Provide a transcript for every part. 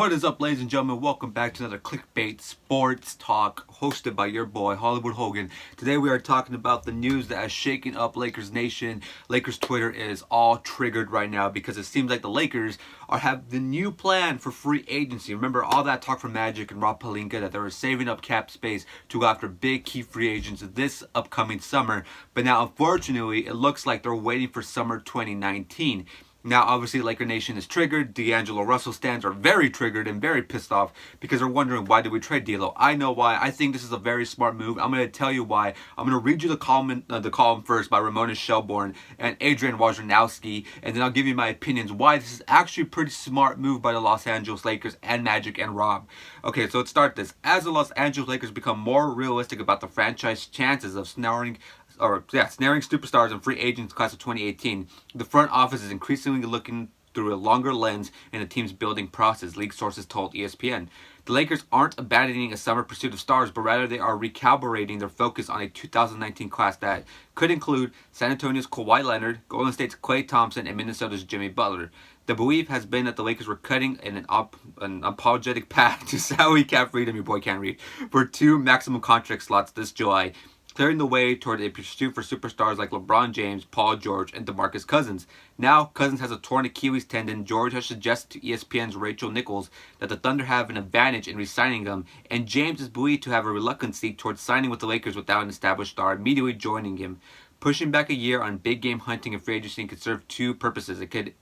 What is up, ladies and gentlemen? Welcome back to another clickbait sports talk hosted by your boy, Holguin. Today we are talking about the news that has shaken up Lakers Nation. Lakers Twitter is all triggered right now because it seems like the Lakers have the new plan for free agency. Remember all that talk from Magic and Rob Pelinka that they were saving up cap space to go after big key free agents this upcoming summer. But now, unfortunately, it looks like they're waiting for summer 2019. Now, obviously, Laker Nation is triggered. D'Angelo Russell stands are very triggered and very pissed off because they're wondering, why did we trade D'Lo? I know why. I think this is a very smart move. I'm going to tell you why. I'm going to read you the column first by Ramona Shelbourne and Adrian Wojnarowski, and then I'll give you my opinions why this is actually a pretty smart move by the Los Angeles Lakers and Magic and Rob. Okay, so let's start this. As the Los Angeles Lakers become more realistic about the franchise chances of snaring superstars and free agents class of 2018, the front office is increasingly looking through a longer lens in the team's building process, league sources told ESPN. The Lakers aren't abandoning a summer pursuit of stars, but rather they are recalibrating their focus on a 2019 class that could include San Antonio's Kawhi Leonard, Golden State's Klay Thompson, and Minnesota's Jimmy Butler. The belief has been that the Lakers were cutting in an apologetic path to salary cap freedom, your boy can't read, for 2 maximum contract slots this July, clearing the way toward a pursuit for superstars like LeBron James, Paul George, and DeMarcus Cousins. Now, Cousins has a torn Achilles tendon. George has suggested to ESPN's Rachel Nichols that the Thunder have an advantage in re-signing him, and James is believed to have a reluctancy towards signing with the Lakers without an established star immediately joining him. Pushing back a year on big game hunting and free agency could serve 2 purposes. It could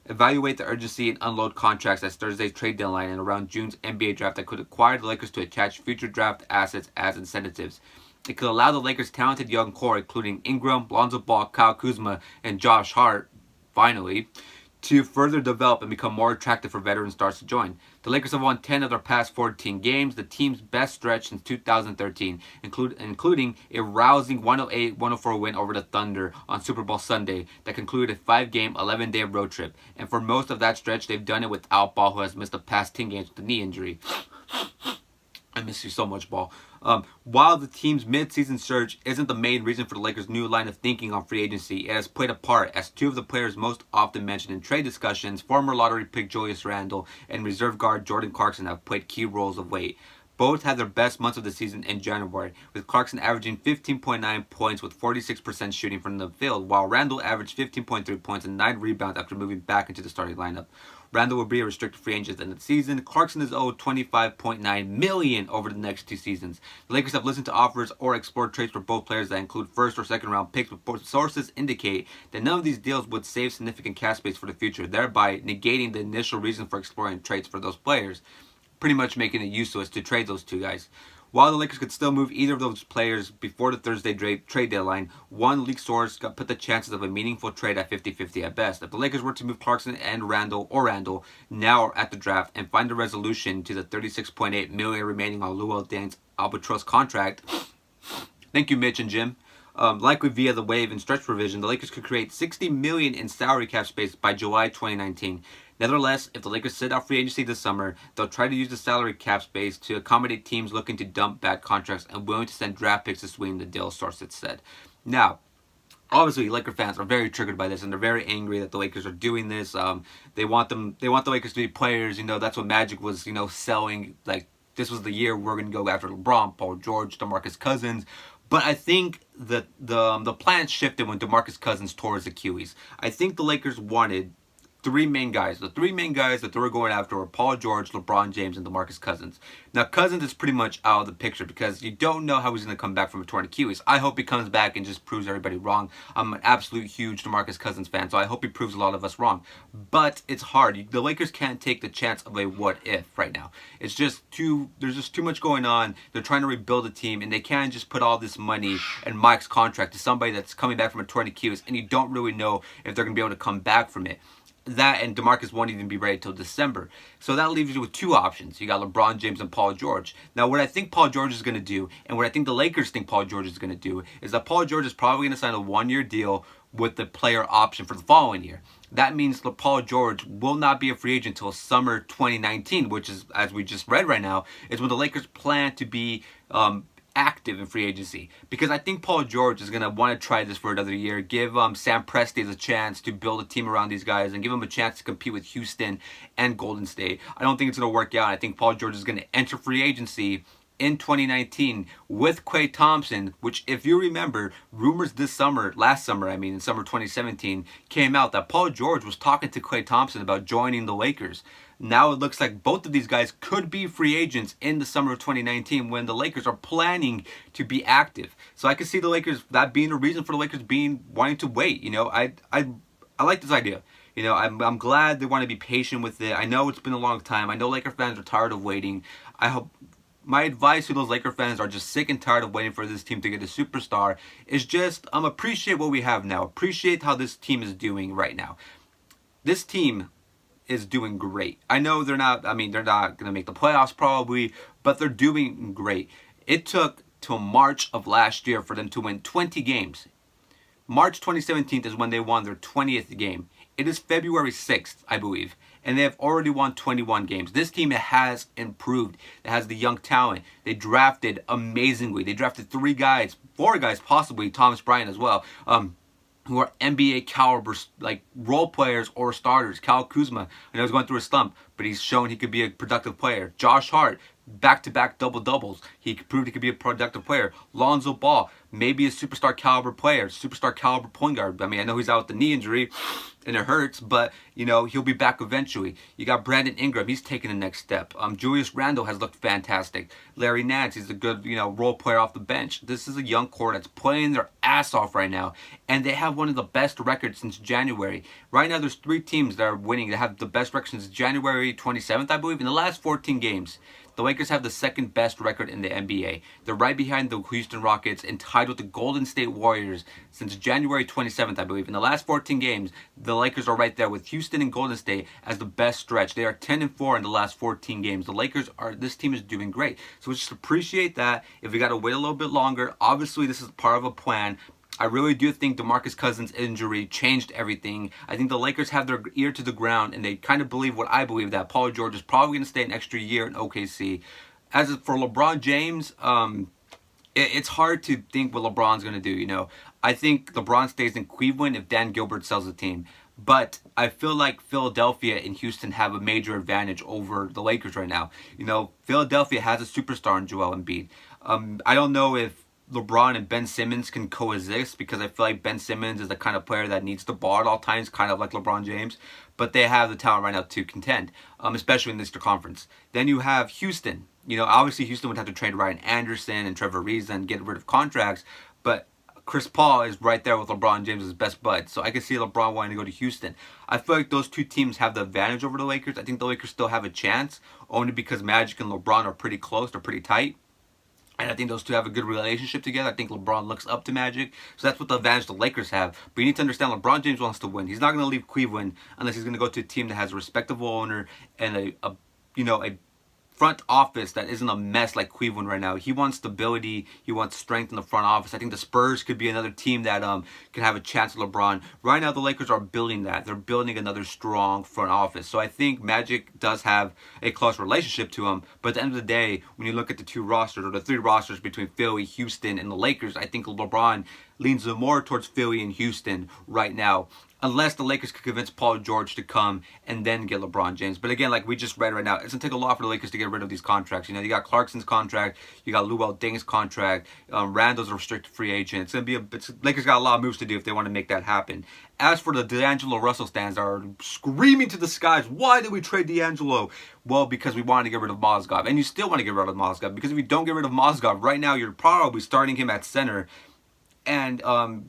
evaluate the urgency and unload contracts as Thursday's trade deadline and around June's NBA draft that could require the Lakers to attach future draft assets as incentives. It could allow the Lakers' talented young core, including Ingram, Lonzo Ball, Kyle Kuzma, and Josh Hart, finally, to further develop and become more attractive for veteran stars to join. The Lakers have won 10 of their past 14 games, the team's best stretch since 2013, including a rousing 108-104 win over the Thunder on Super Bowl Sunday that concluded a 5-game, 11-day road trip. And for most of that stretch, they've done it without Ball, who has missed the past 10 games with a knee injury. I miss you so much, Ball. While the team's mid-season surge isn't the main reason for the Lakers' new line of thinking on free agency, it has played a part as 2 of the players most often mentioned in trade discussions, former lottery pick Julius Randle and reserve guard Jordan Clarkson, have played key roles of late. Both had their best months of the season in January, with Clarkson averaging 15.9 points with 46% shooting from the field, while Randle averaged 15.3 points and 9 rebounds after moving back into the starting lineup. Randle will be a restricted free agent at the end of the season. Clarkson is owed $25.9 million over the next 2 seasons. The Lakers have listened to offers or explored trades for both players that include first or second round picks, but both sources indicate that none of these deals would save significant cap space for the future, thereby negating the initial reason for exploring trades for those players, pretty much making it useless to trade those 2 guys. While the Lakers could still move either of those players before the Thursday trade deadline, one league source put the chances of a meaningful trade at 50-50 at best. If the Lakers were to move Clarkson and Randle now or at the draft and find a resolution to the $36.8 million remaining on Luol Deng's albatross contract, thank you, Mitch and Jim. Likely via the waive and stretch provision, the Lakers could create $60 million in salary cap space by July 2019. Nevertheless, if the Lakers sit out free agency this summer, they'll try to use the salary cap space to accommodate teams looking to dump bad contracts and willing to send draft picks to swing the deal, sources said. Now, obviously, Laker fans are very triggered by this, and they're very angry that the Lakers are doing this. They want the Lakers to be players. That's what Magic was, selling. Like, this was the year we're going to go after LeBron, Paul George, DeMarcus Cousins. But I think that the plans shifted when DeMarcus Cousins tore his Achilles. I think the Lakers wanted 3 main guys. The 3 main guys that they were going after were Paul George, LeBron James, and DeMarcus Cousins. Now, Cousins is pretty much out of the picture because you don't know how he's going to come back from a torn Achilles. I hope he comes back and just proves everybody wrong. I'm an absolute huge DeMarcus Cousins fan, so I hope he proves a lot of us wrong. But it's hard. The Lakers can't take the chance of a what-if right now. There's just too much going on. They're trying to rebuild a team, and they can't just put all this money and Mike's contract to somebody that's coming back from a torn Achilles, and you don't really know if they're going to be able to come back from it. That and DeMarcus won't even be ready till December. So that leaves you with 2 options. You got LeBron James and Paul George. Now, what I think Paul George is going to do, and what I think the Lakers think Paul George is going to do, is that Paul George is probably going to sign a 1-year deal with the player option for the following year. That means that Paul George will not be a free agent until summer 2019, which is, as we just read right now, is when the Lakers plan to be active in free agency, because I think Paul George is going to want to try this for another year, give Sam Presti a chance to build a team around these guys and give him a chance to compete with Houston and Golden State. I don't think it's going to work out. I think Paul George is going to enter free agency in 2019 with Klay Thompson, which, if you remember, rumors last summer, in summer 2017, came out that Paul George was talking to Klay Thompson about joining the Lakers. Now it looks like both of these guys could be free agents in the summer of 2019 when the Lakers are planning to be active. So I could see the Lakers, that being a reason for the Lakers wanting to wait. I like this idea. I'm glad they want to be patient with it. I know it's been a long time. I know Laker fans are tired of waiting. I hope my advice to those Laker fans are just sick and tired of waiting for this team to get a superstar is just appreciate what we have now. Appreciate how this team is doing right now. This team is doing great. I know they're not going to make the playoffs probably, but they're doing great. It took till March of last year for them to win 20 games. March 2017 is when they won their 20th game. It is February 6th, I believe, and they have already won 21 games. This team has improved. It has the young talent. They drafted amazingly. They drafted 4 guys possibly, Thomas Bryant as well, who are NBA caliber, like role players or starters. Kyle Kuzma, I know he's going through a slump, but he's shown he could be a productive player. Josh Hart, back-to-back double-doubles. He proved he could be a productive player. Lonzo Ball, maybe a superstar caliber player, superstar caliber point guard. I know he's out with the knee injury, and it hurts, but he'll be back eventually. You got Brandon Ingram, he's taking the next step. Julius Randle has looked fantastic. Larry Nance, he's a good role player off the bench. This is a young core that's playing their ass off right now, and they have one of the best records since January. Right now, there's 3 teams that are winning. They have the best record since January 27th, I believe. In the last 14 games, the Lakers have the second best record in the NBA. They're right behind the Houston Rockets and tied with the Golden State Warriors since January 27th, I believe. In the last 14 games, the Lakers are right there with Houston and Golden State as the best stretch. They are 10-4 in the last 14 games. This team is doing great. So just appreciate that. If we got to wait a little bit longer, obviously this is part of a plan. I really do think DeMarcus Cousins' injury changed everything. I think the Lakers have their ear to the ground, and they kind of believe what I believe, that Paul George is probably going to stay an extra year in OKC. As for LeBron James, it's hard to think what LeBron's going to do. I think LeBron stays in Cleveland if Dan Gilbert sells the team. But I feel like Philadelphia and Houston have a major advantage over the Lakers right now. Philadelphia has a superstar in Joel Embiid. I don't know if LeBron and Ben Simmons can coexist, because I feel like Ben Simmons is the kind of player that needs the ball at all times, kind of like LeBron James. But they have the talent right now to contend, especially in the Eastern Conference. Then you have Houston. Obviously Houston would have to trade Ryan Anderson and Trevor Ariza and get rid of contracts, but Chris Paul is right there with LeBron James' best bud. So I can see LeBron wanting to go to Houston. I feel like those 2 teams have the advantage over the Lakers. I think the Lakers still have a chance, only because Magic and LeBron are pretty close. They're pretty tight. And I think those 2 have a good relationship together. I think LeBron looks up to Magic. So that's what the advantage the Lakers have. But you need to understand, LeBron James wants to win. He's not going to leave Cleveland unless he's going to go to a team that has a respectable owner and a front office that isn't a mess like Cleveland right now. He wants stability. He wants strength in the front office. I think the Spurs could be another team that can have a chance with LeBron. Right now, the Lakers are building that. They're building another strong front office. So I think Magic does have a close relationship to him. But at the end of the day, when you look at the 2 rosters, or the 3 rosters between Philly, Houston, and the Lakers, I think LeBron leans more towards Philly and Houston right now. Unless the Lakers could convince Paul George to come and then get LeBron James. But again, like we just read right now, it's going to take a lot for the Lakers to get rid of these contracts. You got Clarkson's contract, you got Luol Deng's contract, Randall's a restricted free agent. It's going to be Lakers got a lot of moves to do if they want to make that happen. As for the D'Angelo Russell stands are screaming to the skies, why did we trade D'Angelo? Well, because we wanted to get rid of Mozgov. And you still want to get rid of Mozgov, because if you don't get rid of Mozgov, right now you're probably starting him at center. And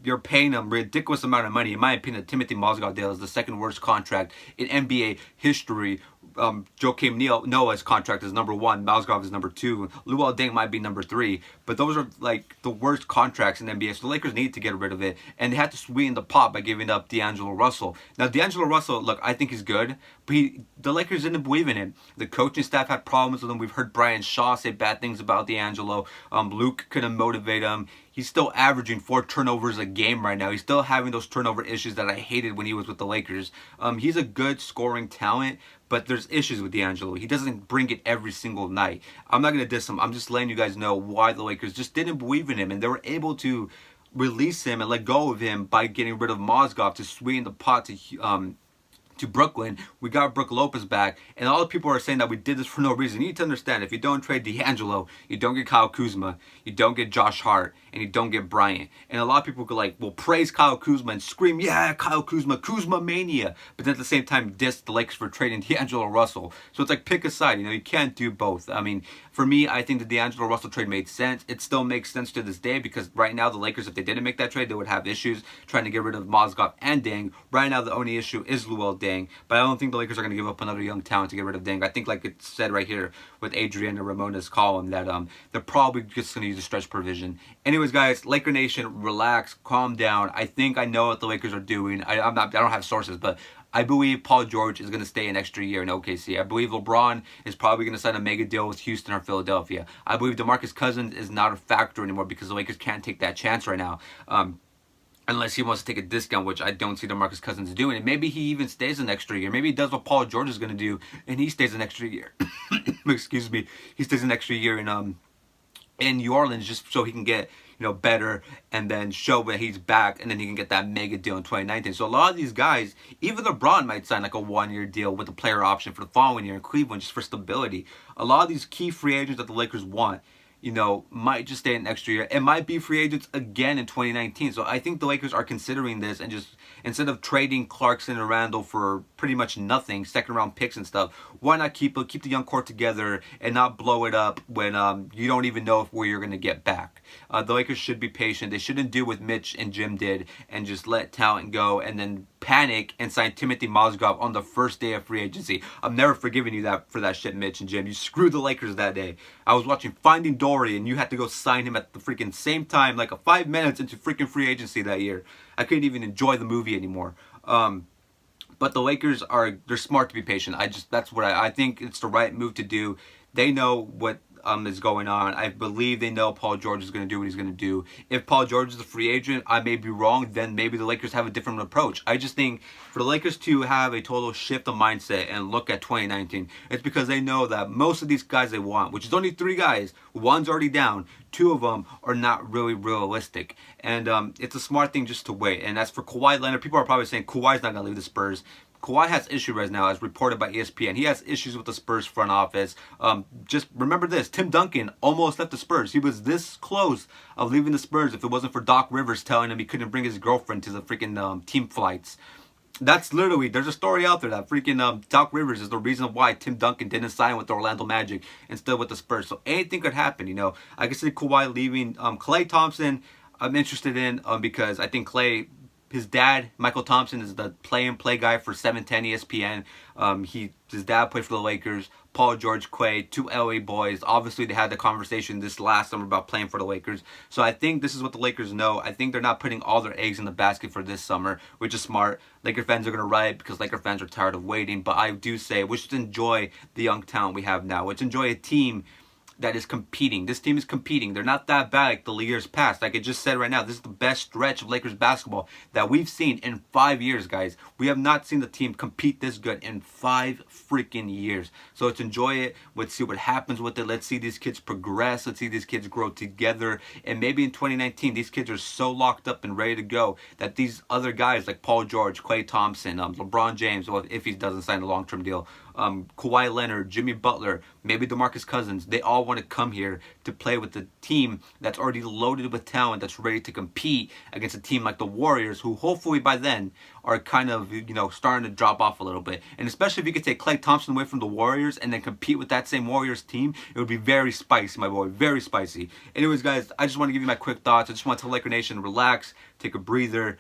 you're paying him a ridiculous amount of money. In my opinion, the Timothy Mozgov deal is the second worst contract in NBA history. Joakim Noah's contract is number 1. Mozgov is number 2. Luol Deng might be number 3. But those are like the worst contracts in the NBA. So the Lakers need to get rid of it. And they had to sweeten the pot by giving up D'Angelo Russell. Now, D'Angelo Russell, look, I think he's good. But the Lakers didn't believe in him. The coaching staff had problems with him. We've heard Brian Shaw say bad things about D'Angelo. Luke couldn't motivate him. he's still averaging 4 turnovers a game right now. He's still having those turnover issues that I hated when he was with the Lakers. He's a good scoring talent, but there's issues with D'Angelo. He doesn't bring it every single night. I'm not going to diss him. I'm just letting you guys know why the Lakers just didn't believe in him, and they were able to release him and let go of him by getting rid of Mozgov to sweeten the pot to Brooklyn. We got Brook Lopez back, and all the people are saying that we did this for no reason. You need to understand, if you don't trade D'Angelo, you don't get Kyle Kuzma, you don't get Josh Hart, and you don't get Bryant. And a lot of people go like, well, praise Kyle Kuzma and scream, yeah, Kyle Kuzma, Kuzma mania, but then at the same time diss the Lakers for trading D'Angelo Russell. So it's like, pick a side, you can't do both. I mean, for me, I think the D'Angelo Russell trade made sense. It still makes sense to this day, because right now the Lakers, if they didn't make that trade, they would have issues trying to get rid of Mozgov and Deng. Right now the only issue is Luol Deng. But I don't think the Lakers are going to give up another young talent to get rid of Deng. I think, like it said right here with Adrian and Ramona's column, that they're probably just going to use a stretch provision. Anyways, guys, Laker Nation, relax, calm down. I think I know what the Lakers are doing. I don't have sources, but I believe Paul George is going to stay an extra year in OKC. I believe LeBron is probably going to sign a mega deal with Houston or Philadelphia. I believe DeMarcus Cousins is not a factor anymore, because the Lakers can't take that chance right now. Unless he wants to take a discount, which I don't see DeMarcus Cousins doing. And maybe he even stays an extra year. Maybe he does what Paul George is going to do, and he stays an extra year. Excuse me. He stays an extra year in New Orleans, just so he can get better, and then show that he's back, and then he can get that mega deal in 2019. So a lot of these guys, even LeBron might sign like a 1-year deal with a player option for the following year in Cleveland, just for stability. A lot of these key free agents that the Lakers want, might just stay an extra year. It might be free agents again in 2019. So I think the Lakers are considering this, and just instead of trading Clarkson and Randall for pretty much nothing, second round picks and stuff, why not keep the young core together and not blow it up when you don't even know where you're going to get back. The Lakers should be patient. They shouldn't do what Mitch and Jim did and just let talent go and then panic and sign Timothy Mozgov on the first day of free agency. I'm never forgiving you for that shit, Mitch and Jim. You screwed the Lakers that day. I was watching Finding Dory, and you had to go sign him at the freaking same time, like 5 minutes into freaking free agency that year. I couldn't even enjoy the movie anymore. But the Lakers they're smart to be patient. That's what I think it's the right move to do. They know what is going on. I believe they know Paul George is going to do what he's going to do. If Paul George is a free agent, I may be wrong. Then maybe the Lakers have a different approach. I just think for the Lakers to have a total shift of mindset and look at 2019, it's because they know that most of these guys they want, which is only 3 guys, one's already down, 2 of them are not really realistic. And it's a smart thing just to wait. And as for Kawhi Leonard, people are probably saying Kawhi's not going to leave the Spurs. Kawhi has issues right now, as reported by ESPN. He has issues with the Spurs front office. Just remember this, Tim Duncan almost left the Spurs. He was this close of leaving the Spurs if it wasn't for Doc Rivers telling him he couldn't bring his girlfriend to the freaking team flights. That's literally, there's a story out there that freaking Doc Rivers is the reason why Tim Duncan didn't sign with the Orlando Magic instead with the Spurs. So anything could happen, I can see Kawhi leaving. Klay Thompson, I'm interested in because I think Klay, his dad, Michael Thompson, is the play-and-play guy for 710 ESPN. His dad played for the Lakers. Paul George, Quay, 2 LA boys. Obviously, they had the conversation this last summer about playing for the Lakers. So I think this is what the Lakers know. I think they're not putting all their eggs in the basket for this summer, which is smart. Laker fans are going to riot because Laker fans are tired of waiting. But I do say, we should enjoy the young talent we have now. Let's enjoy a team that is competing. This team is competing. They're not that bad like the years past. Like I just said right now, this is the best stretch of Lakers basketball that we've seen in 5 years, guys. We have not seen the team compete this good in 5 freaking years. So let's enjoy it. Let's see what happens with it. Let's see these kids progress. Let's see these kids grow together. And maybe in 2019, these kids are so locked up and ready to go that these other guys like Paul George, Klay Thompson, LeBron James, well, if he doesn't sign a long-term deal, Kawhi Leonard, Jimmy Butler, maybe DeMarcus Cousins, they all want to come here to play with the team that's already loaded with talent, that's ready to compete against a team like the Warriors, who hopefully by then are kind of, starting to drop off a little bit. And especially if you could take Klay Thompson away from the Warriors and then compete with that same Warriors team, it would be very spicy, my boy, very spicy. Anyways, guys, I just want to give you my quick thoughts. I just want to tell Laker Nation, relax, take a breather.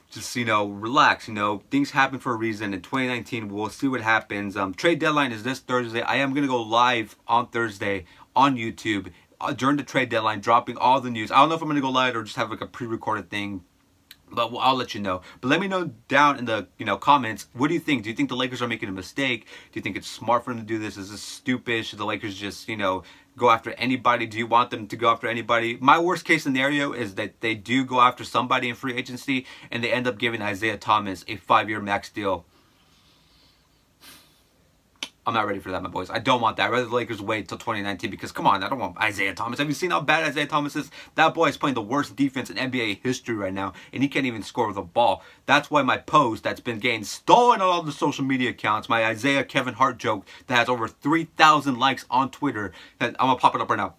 Just, relax, things happen for a reason. In 2019, we'll see what happens. Trade deadline is this Thursday. I am going to go live on Thursday on YouTube during the trade deadline, dropping all the news. I don't know if I'm going to go live or just have like a pre-recorded thing. But I'll let you know. But let me know down in the comments. What do you think? Do you think the Lakers are making a mistake? Do you think it's smart for them to do this? Is this stupid? Should the Lakers just go after anybody? Do you want them to go after anybody? My worst case scenario is that they do go after somebody in free agency and they end up giving Isaiah Thomas a 5-year max deal. I'm not ready for that, my boys. I don't want that. I'd rather the Lakers wait till 2019 because, come on, I don't want Isaiah Thomas. Have you seen how bad Isaiah Thomas is? That boy is playing the worst defense in NBA history right now, and he can't even score with a ball. That's why my post that's been getting stolen on all the social media accounts, my Isaiah Kevin Hart joke that has over 3,000 likes on Twitter, that I'm going to pop it up right now.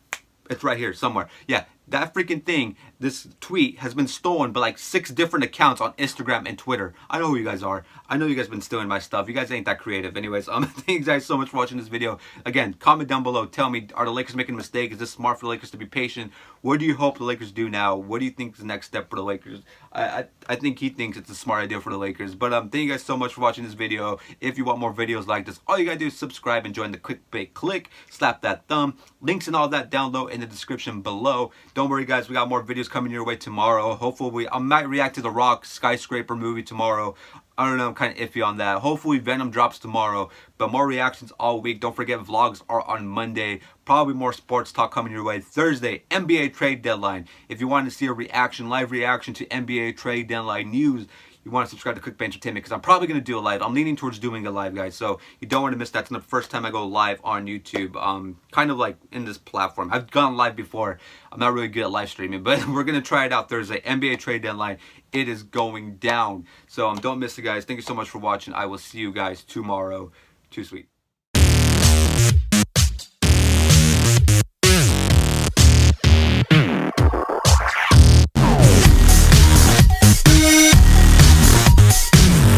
It's right here somewhere. Yeah, that freaking thing, this tweet has been stolen by like 6 different accounts on Instagram and Twitter. I know who you guys are. I know you guys been stealing my stuff. You guys ain't that creative. Anyways, thank you guys so much for watching this video. Again, comment down below. Tell me, are the Lakers making a mistake? Is this smart for the Lakers to be patient? What do you hope the Lakers do now? What do you think is the next step for the Lakers? I think he thinks it's a smart idea for the Lakers. But thank you guys so much for watching this video. If you want more videos like this, all you gotta do is subscribe and join the clickbait click. Slap that thumb. Links and all that down low in the description below. Don't worry, guys. We got more videos coming your way tomorrow. Hopefully, I might react to the Rock Skyscraper movie tomorrow. I don't know, I'm kind of iffy on that. Hopefully Venom drops tomorrow, but more reactions all week. Don't forget vlogs are on Monday. Probably more sports talk coming your way. Thursday, NBA trade deadline. If you want to see a reaction, live reaction to NBA trade deadline news, you want to subscribe to Clickbait Entertainment because I'm probably going to do a live. I'm leaning towards doing a live, guys, so you don't want to miss that. It's the first time I go live on YouTube, kind of like in this platform. I've gone live before. I'm not really good at live streaming, but we're going to try it out Thursday. NBA trade deadline. It is going down. So don't miss it, guys. Thank you so much for watching. I will see you guys tomorrow. Too sweet.